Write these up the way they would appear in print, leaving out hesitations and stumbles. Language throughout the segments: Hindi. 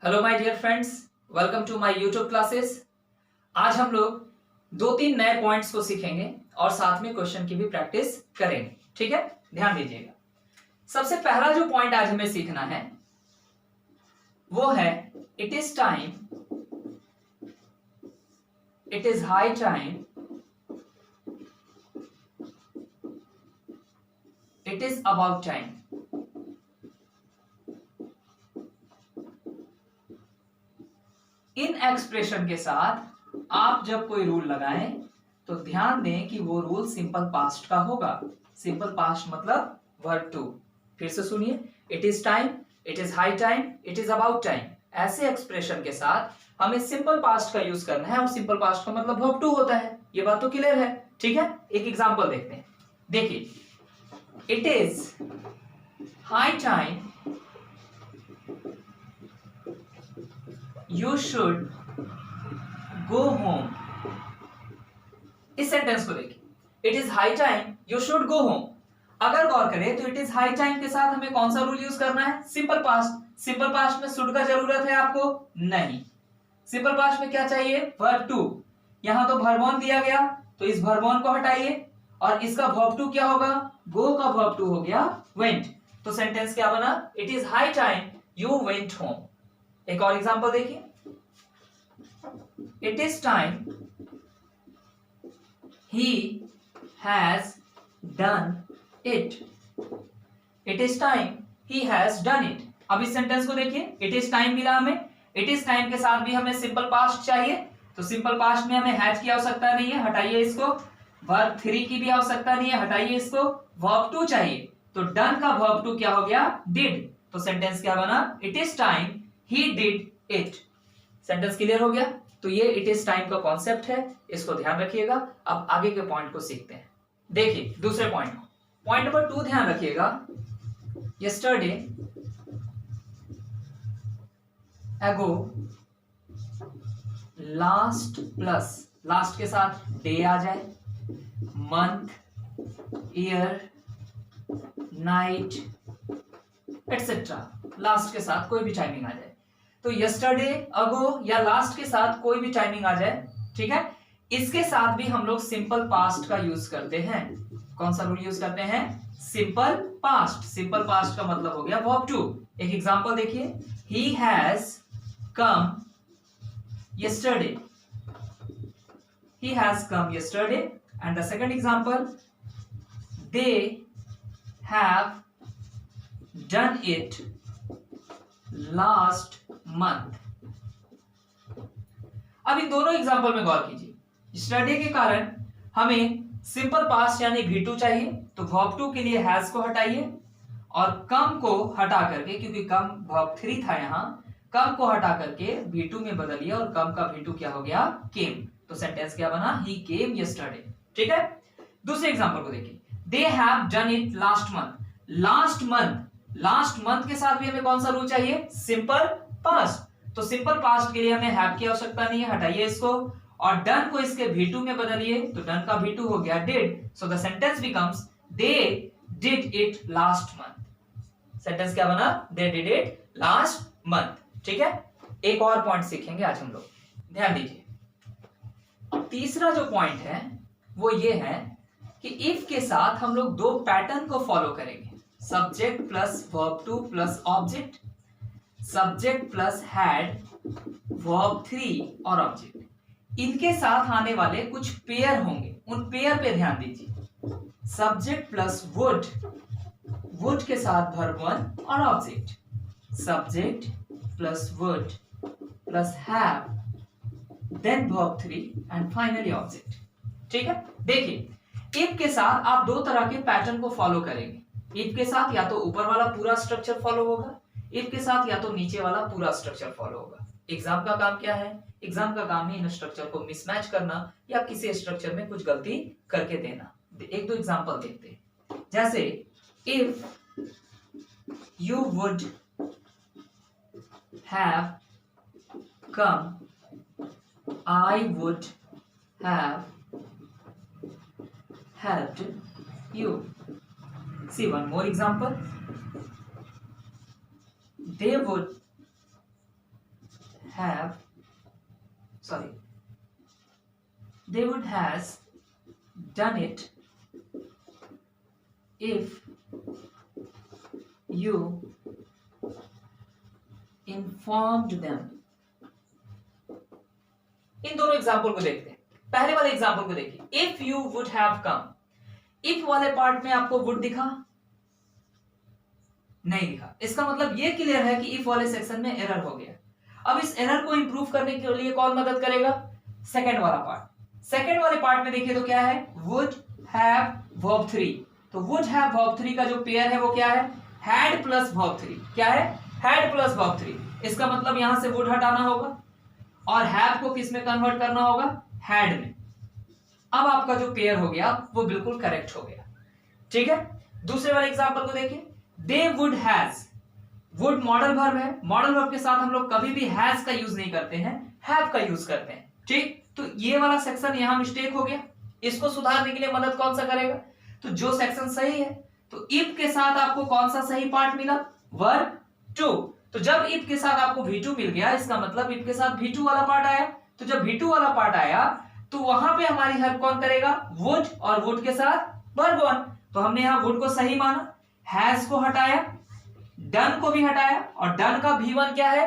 Hello my dear friends, welcome to my YouTube classes. आज हम लोग दो तीन नए पॉइंट्स को सीखेंगे और साथ में क्वेश्चन की भी प्रैक्टिस करेंगे। ठीक है, ध्यान दीजिएगा। सबसे पहला जो पॉइंट आज हमें सीखना है वो है it is time, it is high time, it is about time. In expression के साथ आप जब कोई रूल लगाएं तो ध्यान दें कि वो रूल सिंपल पास्ट का होगा। सिंपल पास्ट मतलब वर्ब टू। फिर से सुनिए, it is time, it is high time, it is about time. ऐसे एक्सप्रेशन के साथ हमें सिंपल पास्ट का यूज करना है और सिंपल पास्ट का मतलब वर्ब टू होता है। ये बात तो क्लियर है। ठीक है, एक एग्जांपल देखते हैं। देखिए, it is high time you should go home. इस सेंटेंस को देखिए, it is high time you should go home. अगर गौर करें तो इट इज हाई टाइम के साथ हमें कौन सा रूल यूज करना है? Simple past. सिंपल पास्ट में शुड का जरूरत है आपको? नहीं। सिंपल पास्ट में क्या चाहिए? Verb two. यहां तो वर्ब वन दिया गया, तो इस वर्ब वन को हटाइए और इसका वर्ब टू क्या होगा? गो का वर्ब टू हो गया वेंट। तो सेंटेंस क्या बना? It is high time you went home. एक और एग्जांपल देखिए, it is time he has done it. It is time he has done it. अब इस सेंटेंस को देखिए, इट इज टाइम मिला हमें, इट इज टाइम के साथ भी हमें सिंपल पास्ट चाहिए, तो सिंपल पास्ट में हमें हैज की आवश्यकता नहीं है, हटाइए इसको। वर्ब थ्री की भी आवश्यकता नहीं है, हटाइए इसको। वर्ब टू चाहिए, तो डन का वर्ब टू क्या हो गया? डिड। तो सेंटेंस क्या बना? It is time he did it. Sentence clear हो गया? तो ये इट इज टाइम का कॉन्सेप्ट है, इसको ध्यान रखिएगा। अब आगे के पॉइंट को सीखते हैं। देखिए दूसरे पॉइंट को, पॉइंट नंबर टू ध्यान रखिएगा। यस्टरडे एगो, लास्ट प्लस लास्ट के साथ डे आ जाए, month, year, night etcetera, last के साथ कोई भी टाइमिंग आ जाए। तो यस्टरडे, अगो या लास्ट के साथ कोई भी टाइमिंग आ जाए, ठीक है। इसके साथ भी हम लोग सिंपल पास्ट का यूज करते हैं। कौन सा रूल यूज करते हैं? Simple past. सिंपल पास्ट का मतलब हो गया वर्ब टू। एक एग्जांपल देखिए, he has come yesterday, he has come yesterday. And the second example, they have done it last month. अब इन दोनों एग्जांपल में गौर कीजिए। स्टडी के कारण हमें सिंपल पास्ट यानी V2 चाहिए, तो वर्ब टू के लिए हैज को हटाइए और कम को हटा करके, क्योंकि कम वर्ब थ्री था यहां, कम को हटा करके V2 में बदलिए और कम का V2 क्या हो गया? केम। तो सेंटेंस क्या बना? ही केम यस्टरडे। ठीक है। दूसरे एग्जांपल को देखिए, they have done it last month. Last month, last month के साथ भी हमें कौन सा रूल चाहिए? Simple past. तो सिंपल पास्ट के लिए हमें हैव की आवश्यकता नहीं है, हटाइए इसको और डन को इसके V2 में बदलिए, तो डन का V2 हो गया did. So the sentence becomes they did it last month. Sentence क्या बना? They did it last month. ठीक है। एक और पॉइंट सीखेंगे आज हम लोग, ध्यान दीजिए। तीसरा जो पॉइंट है वो ये है कि इफ के साथ हम लोग दो पैटर्न को फॉलो करेंगे, subject plus verb two plus object, subject plus had, verb three और ऑब्जेक्ट। इनके साथ आने वाले कुछ पेयर होंगे, उन पेयर पे ध्यान दीजिए। सब्जेक्ट प्लस वुड, वुड के साथ वर्ब वन और object, subject plus would plus have, then verb three and finally object. ठीक है। देखिए, इफ के साथ आप दो तरह के पैटर्न को फॉलो करेंगे। इफ के साथ या तो ऊपर वाला पूरा स्ट्रक्चर फॉलो होगा, इफ के साथ या तो नीचे वाला पूरा स्ट्रक्चर फॉलो होगा। एग्जाम का काम क्या है? एग्जाम का काम है इन स्ट्रक्चर को मिसमैच करना या किसी स्ट्रक्चर में कुछ गलती करके देना। एक दो एग्जांपल देखते हैं। जैसे if you would have come, I would have helped you. See one more example. They would have, sorry, they would has done it if you informed them. इन दोनों एग्जाम्पल को देखते हैं। पहले वाले एग्जाम्पल को देखिए, if you would have come. If वाले पार्ट में आपको वुड दिखा? नहीं दिखा। इसका मतलब ये क्लियर है कि इफ वाले सेक्शन में एरर हो गया। अब इस एरर को इंप्रूव करने के लिए कौन मदद करेगा? सेकंड वाला पार्ट। सेकंड वाले पार्ट में देखिए तो क्या है? Would have verb 3। तो वुड हैव वर्ब 3 का जो पेयर है वो क्या है? Had plus verb 3। क्या है? Had plus verb 3। इसका मतलब यहां से वुड हटाना होगा और हैव को किस में कन्वर्ट करना होगा? हैड में। अब आपका जो पेयर हो गया वो बिल्कुल करेक्ट हो गया। ठीक है, दूसरे वाले एग्जांपल को देखिए, they would has. Would modal verb है, मॉडल वर्ब के साथ हम लोग कभी भी हैज का यूज नहीं करते हैं, हैव का यूज करते हैं। ठीक, तो ये वाला सेक्शन यहां मिस्टेक हो गया। इसको सुधारने के लिए मदद कौन सा करेगा? तो जो सेक्शन सही है, तो इफ के साथ आपको कौन सा सही पार्ट मिला? वर्ब 2। तो जब इफ के साथ आपको V2 मिल गया, इसका मतलब इफ के साथ V2 वाला पार्ट आया। तो जब V2 वाला पार्ट आया तो वहां पे हमारी हेल्प कौन करेगा? वुड, और वुड के साथ वर्ब 1। तो हमने यहां वुड को सही माना, हैज को हटाया, डन को भी हटाया, और डन का V1 क्या है?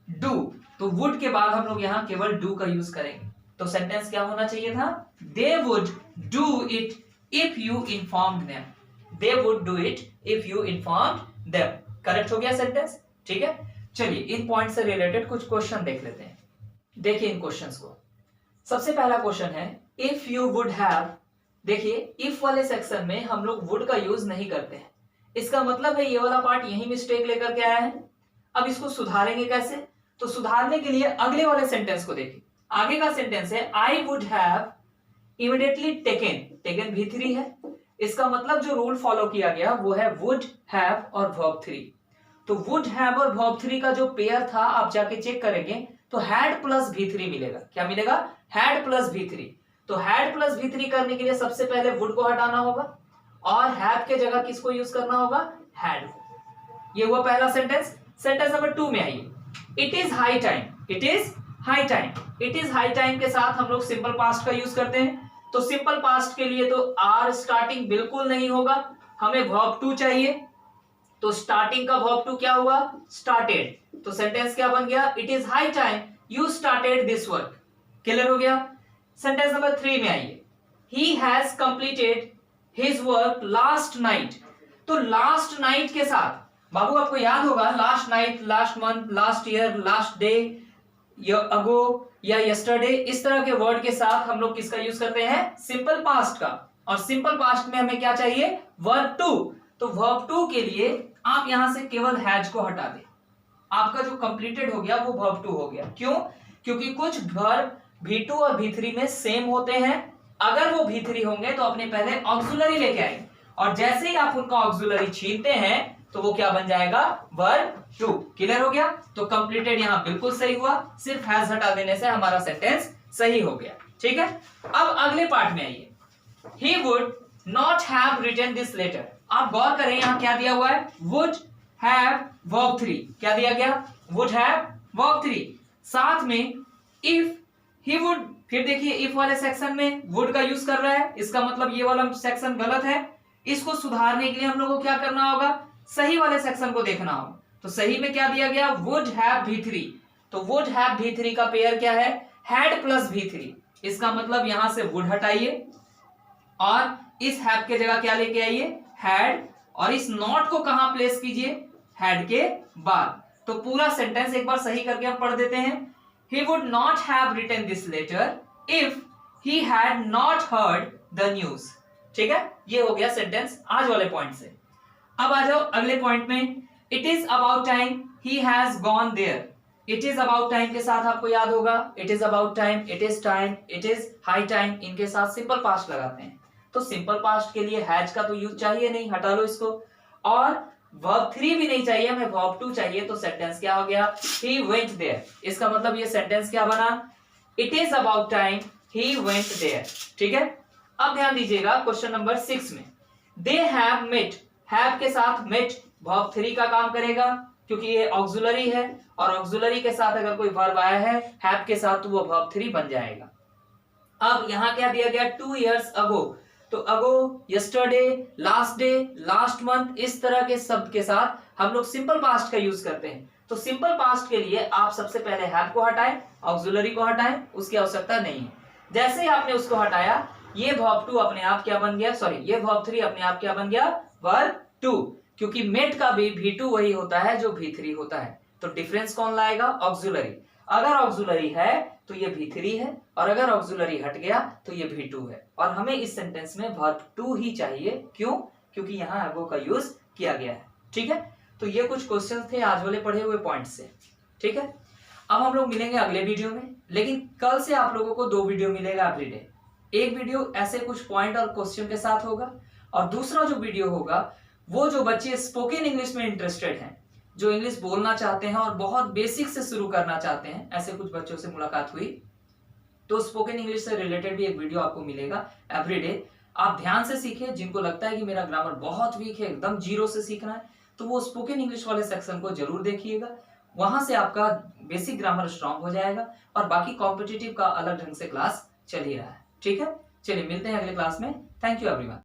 डू। तो वुड के बाद हम लोग यहां केवल डू का यूज करेंगे। तो सेंटेंस क्या होना चाहिए था? They would do it if you informed them. They would do it if you informed them. Correct हो गया सेंटेंस। ठीक है, चलिए इन पॉइंट से रिलेटेड कुछ क्वेश्चन देख लेते हैं। देखिए इन क्वेश्चंस को। सबसे पहला क्वेश्चन है, इफ यू वुड हैव। देखिए इफ वाले सेक्शन में हम लोग वुड का यूज नहीं करते हैं। इसका मतलब है ये वाला पार्ट यही मिस्टेक लेकर के आया है। अब इसको सुधारेंगे कैसे? तो सुधारने के लिए अगले वाले सेंटेंस को देखिए। आगे का सेंटेंस है, I would have immediately taken. Taken V3 है। इसका मतलब जो रूल फॉलो किया गया वो है वुड हैव और वर्ब 3। तो वुड हैव और वर्ब 3 का जो पेयर था आप जाके चेक करेंगे तो हैड प्लस V3 मिलेगा। क्या मिलेगा? Had plus V3। तो हैड प्लस V3 करने के लिए सबसे पहले वुड को हटाना होगा और हैव के जगह किसको यूज करना होगा? हैड। ये हुआ पहला सेंटेंस। सेंटेंस नंबर 2 में आइए, it is high time. It is high time. It is high time के साथ हम लोग सिंपल पास्ट का यूज करते हैं। तो सिंपल पास्ट के लिए तो आर स्टार्टिंग बिल्कुल नहीं होगा, हमें वर्ब 2 चाहिए। तो स्टार्टिंग का वर्ब 2 क्या हुआ? स्टार्टेड। तो सेंटेंस क्या बन गया? It is high time you started this work. Clear हो गया। सेंटेंस नंबर 3 में आइए, he has completed his work last night. तो लास्ट नाइट के साथ बाबू आपको याद होगा, last night, last month, last year, last day, ago या यस्टरडे, इस तरह के वर्ड के साथ हम लोग किसका यूज करते हैं? सिंपल पास्ट का। और सिंपल पास्ट में हमें क्या चाहिए? वर्ब 2। तो वर्ब 2 के लिए आप यहां से केवल हैज को हटा दें। आपका जो कंप्लीटेड हो गया वो वर्ब 2 हो गया। क्यों? क्योंकि कुछ वर्ब V2 और V3 में सेम होते हैं। अगर वो V3 होंगे तो अपने पहले ऑक्सिलरी लेके आएंगे, और जैसे ही आप उनका ऑक्सिलरी छीनते हैं तो वो क्या बन जाएगा? वर्ब 2। क्लियर हो गया। तो कंप्लीटेड यहां बिल्कुल सही हुआ, सिर्फ हैज हटा देने से हमारा सेंटेंस सही हो गया। ठीक है, अब अगले पार्ट में आइए, he would not have written this letter. आप गौर करें यहां क्या दिया हुआ है? Would have verb 3। क्या दिया गया? Would have verb 3। साथ में इफ ही वुड। फिर देखिए इफ वाले सेक्शन में वुड का यूज कर रहा है, इसका मतलब ये वाला सेक्शन गलत है। इसको सुधारने के लिए हम लोग को क्या करना होगा? सही वाले सेक्शन को देखना होगा। तो सही में क्या दिया गया? Would have V3। तो वुड हैव V3 का पेयर क्या है? Had plus V3। इसका मतलब यहां से वुड हटाइए और इस हैव के जगह क्या लेके आइए? हैड। और इस नॉट को कहां प्लेस कीजिए? हैड के बाद। तो पूरा सेंटेंस एक बार सही करके हम पढ़ देते हैं, he would not have written this letter if he had not heard the news। ठीक है, ये हो गया सेंटेंस आज वाले पॉइंट से। अब आ जाओ अगले पॉइंट में, it is about time he has gone there। it is about time के साथ आपको याद होगा, it is about time, it is time, it is high time, इनके साथ सिंपल पास्ट लगाते हैं। तो सिंपल पास्ट के लिए हैज का तो यूज चाहिए नहीं, हटा लो इसको। और वर्ब 3 भी नहीं चाहिए, हमें वर्ब 2 चाहिए। तो सेंटेंस क्या हो गया? he went there। इसका मतलब ये सेंटेंस क्या बना? it is about time he went there। ठीक है, अब ध्यान दीजिएगा क्वेश्चन नंबर 6 में, they have met। have के साथ met वर्ब 3 का काम करेगा। क्योंकि ये ऑक्सिलरी है और ऑक्सिलरी के साथ अगर कोई वर्ब आया है हैव के साथ तो वो वर्ब 3 बन जाएगा। अब यहां क्या दिया गया 2 years अगो, तो ago, yesterday, last day, last month, इस तरह के शब्द के साथ हम लोग सिंपल पास्ट का यूज करते हैं। तो सिंपल पास्ट के लिए आप सबसे पहले हैव को हटाएं, ऑक्सिलरी को हटाएं, उसकी आवश्यकता नहीं है। जैसे ही आपने उसको हटाया ये वर्ब 2 अपने आप क्या बन गया, सॉरी ये वर्ब 3 अपने आप क्या बन गया, वर्ब 2, क्योंकि मेट का भी V2 वही होता है जो V3 होता है। तो डिफरेंस कौन लाएगा, ऑक्सिलरी। अगर ऑक्सिलरी है तो ये V3 है और अगर ऑक्सिलरी हट गया तो ये V2 है। और हमें इस सेंटेंस में वर्ब 2 ही चाहिए, क्यों, क्योंकि यहाँ अगो का यूज किया गया है। ठीक है, तो ये कुछ क्वेश्चंस थे आज वाले पढ़े हुए पॉइंट से। ठीक है, अब हम लोग मिलेंगे अगले वीडियो में, लेकिन कल से आप लोगों को 2 वीडियो मिलेगा एवरीडे। एक वीडियो ऐसे कुछ पॉइंट और क्वेश्चन के साथ होगा और दूसरा जो वीडियो होगा वो जो बच्चे स्पोकन इंग्लिश में इंटरेस्टेड हैं, जो इंग्लिश बोलना चाहते हैं और बहुत बेसिक से शुरू करना चाहते हैं, ऐसे कुछ बच्चों से मुलाकात हुई तो स्पोकन इंग्लिश से रिलेटेड भी एक वीडियो आपको मिलेगा एवरीडे। आप ध्यान से सीखिए, जिनको लगता है कि मेरा ग्रामर बहुत वीक है, एकदम जीरो से सीखना है, तो वो स्पोकन इंग्लिश वाले सेक्शन को जरूर देखिएगा। वहां से आपका बेसिक ग्रामर स्ट्रांग हो जाएगा और बाकी कॉम्पिटिटिव का अलग ढंग से क्लास चल ही रहा है। ठीक है, चलिए मिलते हैं अगले क्लास में। Thank you everyone.